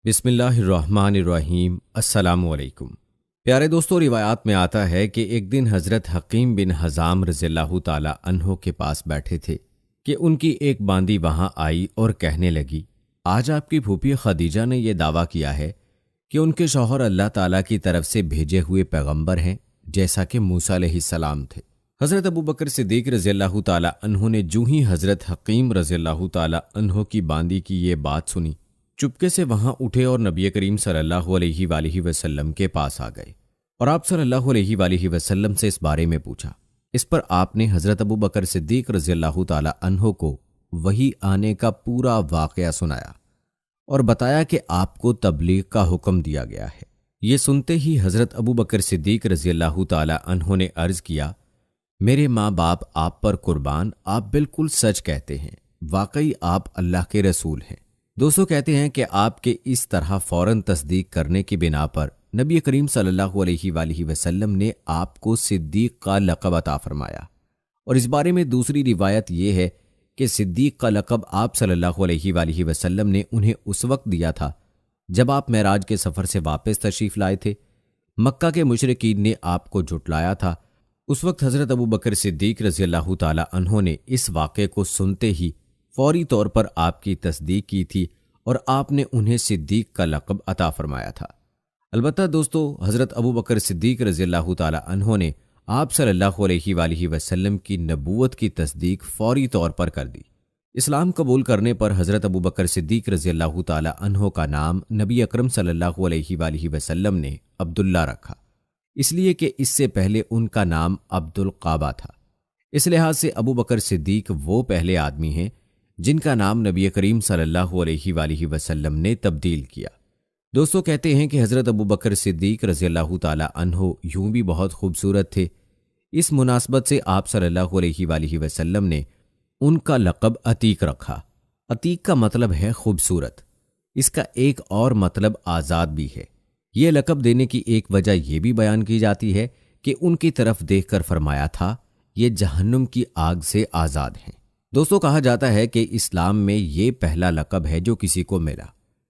بسم اللہ الرحمن الرحیم۔ السلام علیکم پیارے دوستو، روایات میں آتا ہے کہ ایک دن حضرت حکیم بن حزام رضی اللہ تعالی عنہ کے پاس بیٹھے تھے کہ ان کی ایک باندی وہاں آئی اور کہنے لگی، آج آپ کی پھوپھی خدیجہ نے یہ دعویٰ کیا ہے کہ ان کے شوہر اللہ تعالیٰ کی طرف سے بھیجے ہوئے پیغمبر ہیں، جیسا کہ موسیٰ علیہ السلام تھے۔ حضرت ابوبکر صدیق رضی اللہ تعالی عنہ نے جو ہی حضرت حکیم رضی اللہ تعالی عنہ کی باندی کی یہ بات سنی، چپکے سے وہاں اٹھے اور نبی کریم صلی اللہ علیہ وآلہ وسلم کے پاس آ گئے اور آپ صلی اللہ علیہ وآلہ وسلم سے اس بارے میں پوچھا۔ اس پر آپ نے حضرت ابوبکر صدیق رضی اللہ تعالی عنہ کو وحی آنے کا پورا واقعہ سنایا اور بتایا کہ آپ کو تبلیغ کا حکم دیا گیا ہے۔ یہ سنتے ہی حضرت ابوبکر صدیق رضی اللہ تعالی عنہ نے عرض کیا، میرے ماں باپ آپ پر قربان، آپ بالکل سچ کہتے ہیں، واقعی آپ اللہ کے رسول ہیں۔ دوستو، کہتے ہیں کہ آپ کے اس طرح فوراً تصدیق کرنے کی بنا پر نبی کریم صلی اللہ علیہ وآلہ وسلم نے آپ کو صدیق کا لقب عطا فرمایا، اور اس بارے میں دوسری روایت یہ ہے کہ صدیق کا لقب آپ صلی اللہ علیہ وآلہ وسلم نے انہیں اس وقت دیا تھا جب آپ معراج کے سفر سے واپس تشریف لائے تھے۔ مکہ کے مشرکین نے آپ کو جھٹلایا تھا۔ اس وقت حضرت ابوبکر صدیق رضی اللہ تعالی عنہ نے اس واقعے کو سنتے ہی فوری طور پر آپ کی تصدیق کی تھی اور آپ نے انہیں صدیق کا لقب عطا فرمایا تھا۔ البتہ دوستو، حضرت ابوبکر صدیق رضی اللہ تعالی عنہ نے آپ صلی اللہ علیہ وآلہ وسلم کی نبوت کی تصدیق فوری طور پر کر دی۔ اسلام قبول کرنے پر حضرت ابوبکر صدیق رضی اللہ تعالی عنہ کا نام نبی اکرم صلی اللہ علیہ وآلہ وسلم نے عبداللہ رکھا، اس لیے کہ اس سے پہلے ان کا نام عبد القعبہ تھا۔ اس لحاظ سے ابوبکر صدیق وہ پہلے آدمی ہیں جن کا نام نبی کریم صلی اللہ علیہ وآلہ وسلم نے تبدیل کیا۔ دوستو، کہتے ہیں کہ حضرت ابوبکر صدیق رضی اللہ تعالی عنہ یوں بھی بہت خوبصورت تھے۔ اس مناسبت سے آپ صلی اللہ علیہ وآلہ وسلم نے ان کا لقب عتیق رکھا۔ عتیق کا مطلب ہے خوبصورت، اس کا ایک اور مطلب آزاد بھی ہے۔ یہ لقب دینے کی ایک وجہ یہ بھی بیان کی جاتی ہے کہ ان کی طرف دیکھ کر فرمایا تھا، یہ جہنم کی آگ سے آزاد ہیں۔ دوستو، کہا جاتا ہے کہ اسلام میں یہ پہلا لقب ہے جو کسی کو ملا۔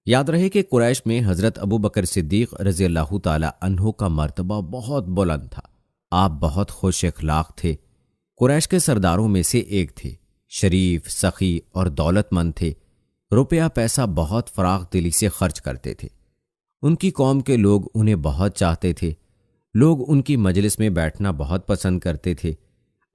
یاد رہے کہ قریش میں حضرت ابوبکر صدیق رضی اللہ تعالی عنہ کا مرتبہ بہت بلند تھا۔ آپ بہت خوش اخلاق تھے، قریش کے سرداروں میں سے ایک تھے، شریف، سخی اور دولت مند تھے، روپیہ پیسہ بہت فراخ دلی سے خرچ کرتے تھے۔ ان کی قوم کے لوگ انہیں بہت چاہتے تھے، لوگ ان کی مجلس میں بیٹھنا بہت پسند کرتے تھے۔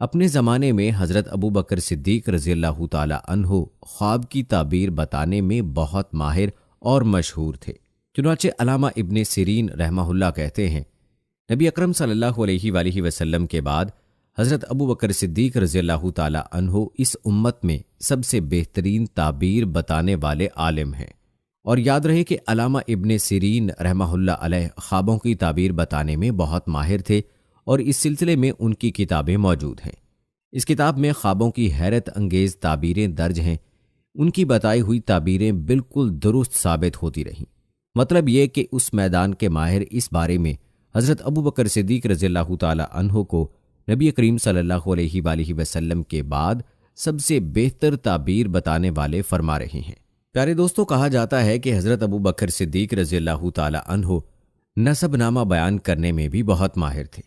اپنے زمانے میں حضرت ابوبکر صدیق رضی اللہ تعالی عنہ خواب کی تعبیر بتانے میں بہت ماہر اور مشہور تھے۔ چنانچہ علامہ ابن سیرین رحمہ اللہ کہتے ہیں، نبی اکرم صلی اللہ علیہ وآلہ وسلم کے بعد حضرت ابوبکر صدیق رضی اللہ تعالی عنہ اس امت میں سب سے بہترین تعبیر بتانے والے عالم ہیں۔ اور یاد رہے کہ علامہ ابن سیرین رحمہ اللہ علیہ خوابوں کی تعبیر بتانے میں بہت ماہر تھے، اور اس سلسلے میں ان کی کتابیں موجود ہیں۔ اس کتاب میں خوابوں کی حیرت انگیز تعبیریں درج ہیں۔ ان کی بتائی ہوئی تعبیریں بالکل درست ثابت ہوتی رہیں۔ مطلب یہ کہ اس میدان کے ماہر اس بارے میں حضرت ابوبکر صدیق رضی اللہ تعالی عنہ کو نبی کریم صلی اللہ علیہ وآلہ وسلم کے بعد سب سے بہتر تعبیر بتانے والے فرما رہے ہیں۔ پیارے دوستو، کہا جاتا ہے کہ حضرت ابوبکر صدیق رضی اللہ تعالی عنہ نسب نامہ بیان کرنے میں بھی بہت ماہر تھے،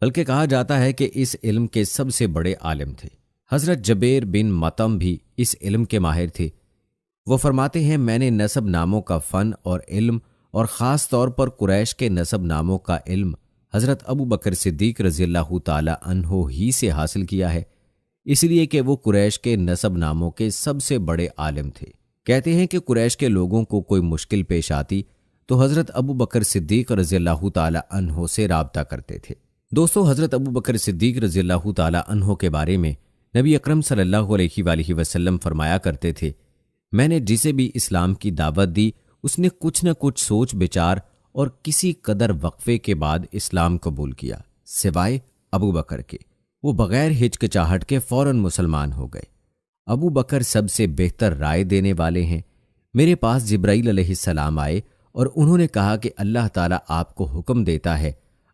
بلکہ کہا جاتا ہے کہ اس علم کے سب سے بڑے عالم تھے۔ حضرت جبیر بن مطعم بھی اس علم کے ماہر تھے۔ وہ فرماتے ہیں، میں نے نسب ناموں کا فن اور علم، اور خاص طور پر قریش کے نسب ناموں کا علم حضرت ابوبکر صدیق رضی اللہ تعالی عنہ ہی سے حاصل کیا ہے، اس لیے کہ وہ قریش کے نسب ناموں کے سب سے بڑے عالم تھے۔ کہتے ہیں کہ قریش کے لوگوں کو کوئی مشکل پیش آتی تو حضرت ابوبکر صدیق رضی اللہ تعالی عنہ سے رابطہ کرتے تھے۔ دوستو، حضرت ابوبکر صدیق رضی اللہ تعالی عنہ کے بارے میں نبی اکرم صلی اللہ علیہ وآلہ وسلم فرمایا کرتے تھے، میں نے جسے بھی اسلام کی دعوت دی اس نے کچھ نہ کچھ سوچ بچار اور کسی قدر وقفے کے بعد اسلام قبول کیا، سوائے ابوبکر کے۔ وہ بغیر ہچکچاہٹ کے فوراً مسلمان ہو گئے۔ ابوبکر سب سے بہتر رائے دینے والے ہیں۔ میرے پاس جبرائیل علیہ السلام آئے اور انہوں نے کہا کہ اللہ تعالیٰ آپ کو حکم دیتا ہے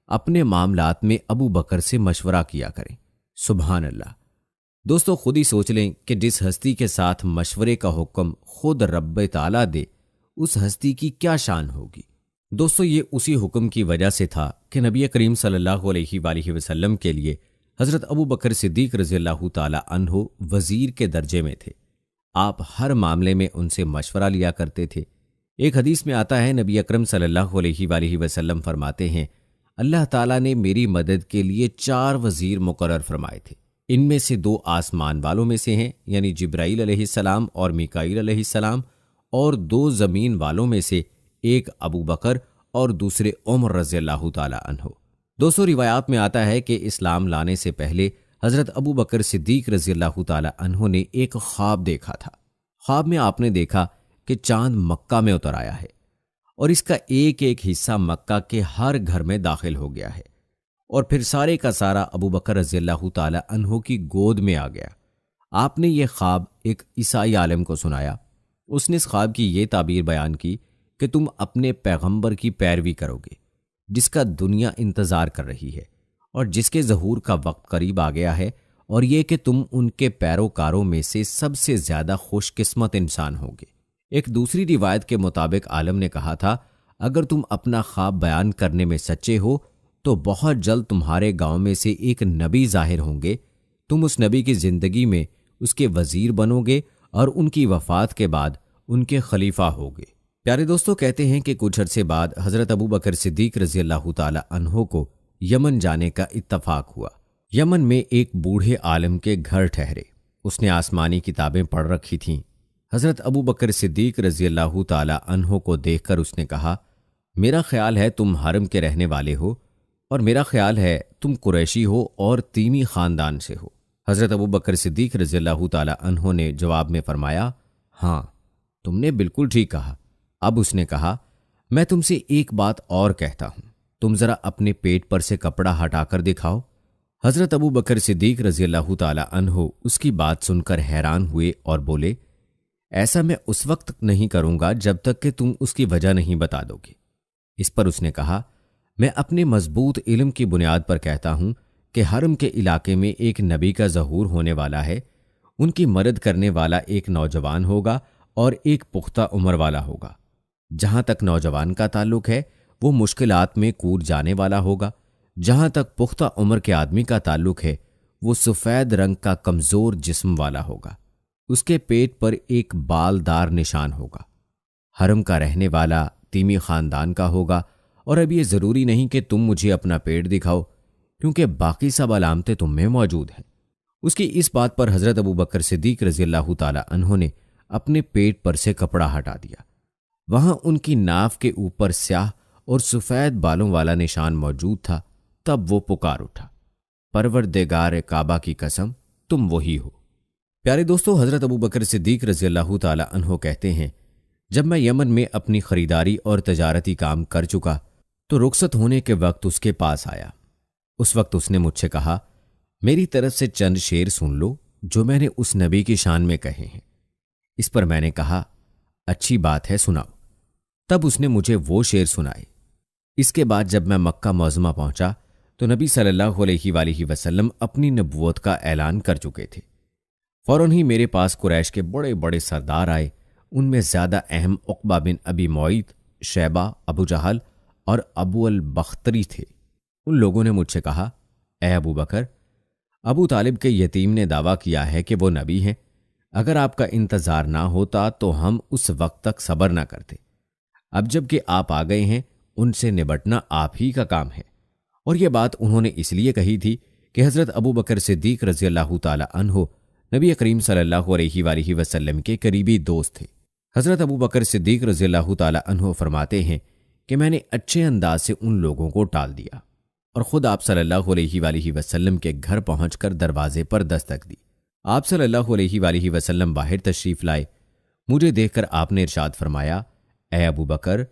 اپنے معاملات میں ابوبکر سے مشورہ کیا کریں۔ سبحان اللہ۔ دوستو، خود ہی سوچ لیں کہ جس ہستی کے ساتھ مشورے کا حکم خود رب تعالیٰ دے، اس ہستی کی کیا شان ہوگی؟ دوستو، یہ اسی حکم کی وجہ سے تھا کہ نبی کریم صلی اللہ علیہ وآلہ وسلم کے لیے حضرت ابو بکر صدیق رضی اللہ تعالی عنہ وزیر کے درجے میں تھے۔ آپ ہر معاملے میں ان سے مشورہ لیا کرتے تھے۔ ایک حدیث میں آتا ہے، نبی اکرم صلی اللہ علیہ وآلہ وسلم فرماتے ہیں، اللہ تعالیٰ نے میری مدد کے لیے 4 وزیر مقرر فرمائے تھے۔ ان میں سے 2 آسمان والوں میں سے ہیں، یعنی جبرائیل علیہ السلام اور میکائیل علیہ السلام، اور 2 زمین والوں میں سے، ایک ابو بکر اور دوسرے عمر رضی اللہ تعالی عنہ۔ دوسروں روایات میں آتا ہے کہ اسلام لانے سے پہلے حضرت ابو بکر صدیق رضی اللہ تعالی عنہ نے ایک خواب دیکھا تھا۔ خواب میں آپ نے دیکھا کہ چاند مکہ میں اتر آیا ہے اور اس کا ایک ایک حصہ مکہ کے ہر گھر میں داخل ہو گیا ہے، اور پھر سارے کا سارا ابو بکر رضی اللہ تعالی عنہ کی گود میں آ گیا۔ آپ نے یہ خواب ایک عیسائی عالم کو سنایا۔ اس نے اس خواب کی یہ تعبیر بیان کی کہ تم اپنے پیغمبر کی پیروی کرو گے، جس کا دنیا انتظار کر رہی ہے اور جس کے ظہور کا وقت قریب آ گیا ہے، اور یہ کہ تم ان کے پیروکاروں میں سے سب سے زیادہ خوش قسمت انسان ہوگے۔ ایک دوسری روایت کے مطابق عالم نے کہا تھا، اگر تم اپنا خواب بیان کرنے میں سچے ہو تو بہت جلد تمہارے گاؤں میں سے ایک نبی ظاہر ہوں گے، تم اس نبی کی زندگی میں اس کے وزیر بنو گے اور ان کی وفات کے بعد ان کے خلیفہ ہوگے۔ پیارے دوستو، کہتے ہیں کہ کچھ عرصے بعد حضرت ابو بکر صدیق رضی اللہ تعالی عنہ کو یمن جانے کا اتفاق ہوا۔ یمن میں ایک بوڑھے عالم کے گھر ٹھہرے۔ اس نے آسمانی کتابیں پڑھ رکھی تھیں۔ حضرت ابو بکر صدیق رضی اللہ تعالی عنہ کو دیکھ کر اس نے کہا، میرا خیال ہے تم حرم کے رہنے والے ہو، اور میرا خیال ہے تم قریشی ہو اور تیمی خاندان سے ہو۔ حضرت ابو بکر صدیق رضی اللہ تعالی عنہ نے جواب میں فرمایا، ہاں، تم نے بالکل ٹھیک کہا۔ اب اس نے کہا، میں تم سے ایک بات اور کہتا ہوں، تم ذرا اپنے پیٹ پر سے کپڑا ہٹا کر دکھاؤ۔ حضرت ابو بکر صدیق رضی اللہ تعالی عنہ اس کی بات سن کر حیران ہوئے اور بولے، ایسا میں اس وقت نہیں کروں گا جب تک کہ تم اس کی وجہ نہیں بتا دو گے۔ اس پر اس نے کہا، میں اپنے مضبوط علم کی بنیاد پر کہتا ہوں کہ حرم کے علاقے میں ایک نبی کا ظہور ہونے والا ہے، ان کی مدد کرنے والا ایک نوجوان ہوگا اور ایک پختہ عمر والا ہوگا۔ جہاں تک نوجوان کا تعلق ہے وہ مشکلات میں کود جانے والا ہوگا، جہاں تک پختہ عمر کے آدمی کا تعلق ہے وہ سفید رنگ کا کمزور جسم والا ہوگا، اس کے پیٹ پر ایک بالدار نشان ہوگا، حرم کا رہنے والا تیمی خاندان کا ہوگا، اور اب یہ ضروری نہیں کہ تم مجھے اپنا پیٹ دکھاؤ کیونکہ باقی سب علامتیں تم میں موجود ہیں۔ اس کی اس بات پر حضرت ابو بکر صدیق رضی اللہ تعالی عنہ نے اپنے پیٹ پر سے کپڑا ہٹا دیا۔ وہاں ان کی ناف کے اوپر سیاہ اور سفید بالوں والا نشان موجود تھا۔ تب وہ پکار اٹھا، پروردگار کعبہ کی قسم، تم وہی ہو۔ پیارے دوستو، حضرت ابو بکر صدیق رضی اللہ تعالی عنہ کہتے ہیں، جب میں یمن میں اپنی خریداری اور تجارتی کام کر چکا تو رخصت ہونے کے وقت اس کے پاس آیا۔ اس وقت اس نے مجھ سے کہا، میری طرف سے چند شعر سن لو جو میں نے اس نبی کی شان میں کہے ہیں۔ اس پر میں نے کہا، اچھی بات ہے، سناؤ۔ تب اس نے مجھے وہ شعر سنائے۔ اس کے بعد جب میں مکہ معظمہ پہنچا تو نبی صلی اللہ علیہ وآلہ وسلم اپنی نبوت کا اعلان کر چکے تھے۔ فوراً ہی میرے پاس قریش کے بڑے بڑے سردار آئے۔ ان میں زیادہ اہم عقبہ بن ابی معیط، شیبہ، ابو جہل اور ابو البختری تھے۔ ان لوگوں نے مجھ سے کہا، اے ابو بکر، ابو طالب کے یتیم نے دعویٰ کیا ہے کہ وہ نبی ہیں، اگر آپ کا انتظار نہ ہوتا تو ہم اس وقت تک صبر نہ کرتے۔ اب جب کہ آپ آ گئے ہیں، ان سے نبٹنا آپ ہی کا کام ہے۔ اور یہ بات انہوں نے اس لیے کہی تھی کہ حضرت ابو بکر صدیق رضی اللہ تعالی عنہ نبی کریم صلی اللہ علیہ وآلہ وسلم کے قریبی دوست تھے۔ حضرت ابو بکر صدیق رضی اللہ تعالی عنہ فرماتے ہیں کہ میں نے اچھے انداز سے ان لوگوں کو ٹال دیا اور خود آپ صلی اللہ علیہ وآلہ وسلم کے گھر پہنچ کر دروازے پر دستک دی۔ آپ صلی اللہ علیہ وآلہ وسلم باہر تشریف لائے۔ مجھے دیکھ کر آپ نے ارشاد فرمایا، اے ابو بکر،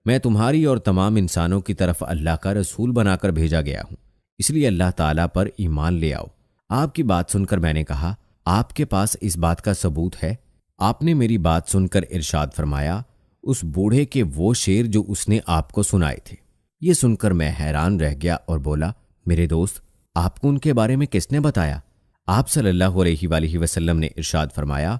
میں تمہاری اور تمام انسانوں کی طرف اللہ کا رسول بنا کر بھیجا گیا ہوں، اس لیے اللہ تعالیٰ پر ایمان لے آؤ۔ آپ کی بات سن کر میں نے کہا، آپ کے پاس اس بات کا ثبوت ہے؟ آپ نے میری بات سن کر ارشاد فرمایا، اس بوڑھے کے وہ شعر جو اس نے آپ کو سنائے تھے۔ یہ سن کر میں حیران رہ گیا اور بولا، میرے دوست، آپ کو ان کے بارے میں کس نے بتایا؟ آپ صلی اللہ علیہ وآلہ وسلم نے ارشاد فرمایا،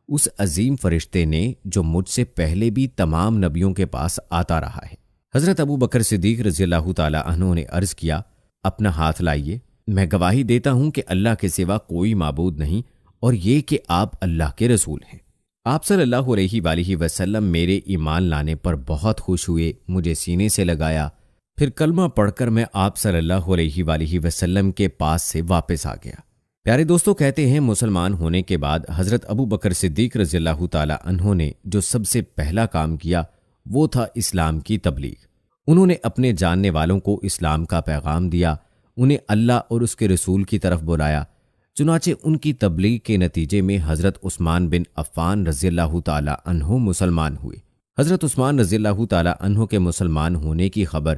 اس عظیم فرشتے نے جو مجھ سے پہلے بھی تمام نبیوں کے پاس آتا رہا ہے۔ حضرت ابو بکر صدیق رضی اللہ تعالی عنہ نے عرض کیا، اپنا ہاتھ لائیے، میں گواہی دیتا ہوں کہ اللہ کے سوا کوئی معبود نہیں، اور یہ کہ آپ اللہ کے رسول ہیں۔ آپ صلی اللہ علیہ وآلہ وسلم میرے ایمان لانے پر بہت خوش ہوئے، مجھے سینے سے لگایا، پھر کلمہ پڑھ کر میں آپ صلی اللہ علیہ وآلہ وسلم کے پاس سے واپس آ گیا۔ پیارے دوستو، کہتے ہیں مسلمان ہونے کے بعد حضرت ابو بکر صدیق رضی اللہ تعالی عنہ نے جو سب سے پہلا کام کیا وہ تھا اسلام کی تبلیغ۔ انہوں نے اپنے جاننے والوں کو اسلام کا پیغام دیا، انہیں اللہ اور اس کے رسول کی طرف بلایا۔ چنانچہ ان کی تبلیغ کے نتیجے میں حضرت عثمان بن عفان رضی اللہ تعالی عنہ مسلمان ہوئے۔ حضرت عثمان رضی اللہ تعالی عنہ کے مسلمان ہونے کی خبر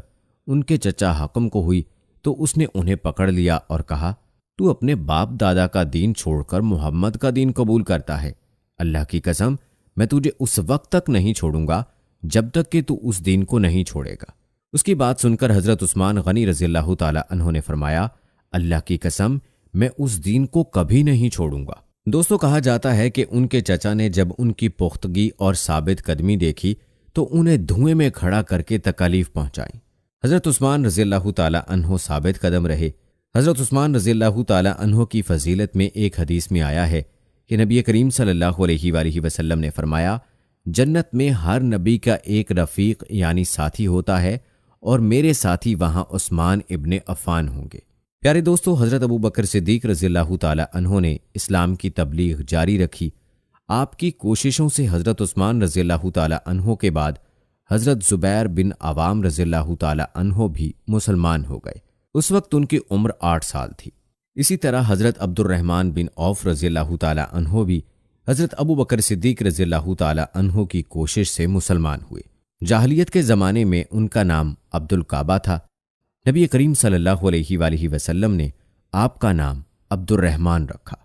ان کے چچا حکم کو ہوئی تو اس نے انہیں پکڑ لیا اور کہا، تو اپنے باپ دادا کا دین چھوڑ کر محمد کا دین قبول کرتا ہے۔ اللہ کی قسم، میں تجھے اس وقت تک نہیں چھوڑوں گا جب تک کہ تو اس دین کو نہیں چھوڑے گا۔ اس کی بات سن کر حضرت عثمان غنی رضی اللہ تعالی عنہ نے فرمایا، اللہ کی قسم، میں اس دین کو کبھی نہیں چھوڑوں گا۔ دوستو، کہا جاتا ہے کہ ان کے چچا نے جب ان کی پختگی اور ثابت قدمی دیکھی تو انہیں دھوئیں میں کھڑا کر کے تکالیف پہنچائیں۔ حضرت عثمان رضی اللہ تعالی عنہ ثابت قدم رہے۔ حضرت عثمان رضی اللہ تعالی عنہ کی فضیلت میں ایک حدیث میں آیا ہے کہ نبی کریم صلی اللہ علیہ وآلہ وسلم نے فرمایا، جنت میں ہر نبی کا ایک رفیق یعنی ساتھی ہوتا ہے، اور میرے ساتھی وہاں عثمان ابن عفان ہوں گے۔ پیارے دوستو، حضرت ابو بکر صدیق رضی اللہ تعالی عنہ نے اسلام کی تبلیغ جاری رکھی۔ آپ کی کوششوں سے حضرت عثمان رضی اللہ تعالی عنہ کے بعد حضرت زبیر بن عوام رضی اللہ تعالی عنہ بھی مسلمان ہو گئے۔ اس وقت ان کی عمر 8 سال تھی۔ اسی طرح حضرت عبد الرحمن بن عوف رضی اللہ تعالی عنہ بھی حضرت ابو بکر صدیق رضی اللہ تعالی عنہ کی کوشش سے مسلمان ہوئے۔ جاہلیت کے زمانے میں ان کا نام عبد الکعبہ تھا۔ نبی کریم صلی اللہ علیہ وآلہ وسلم نے آپ کا نام عبد الرحمن رکھا۔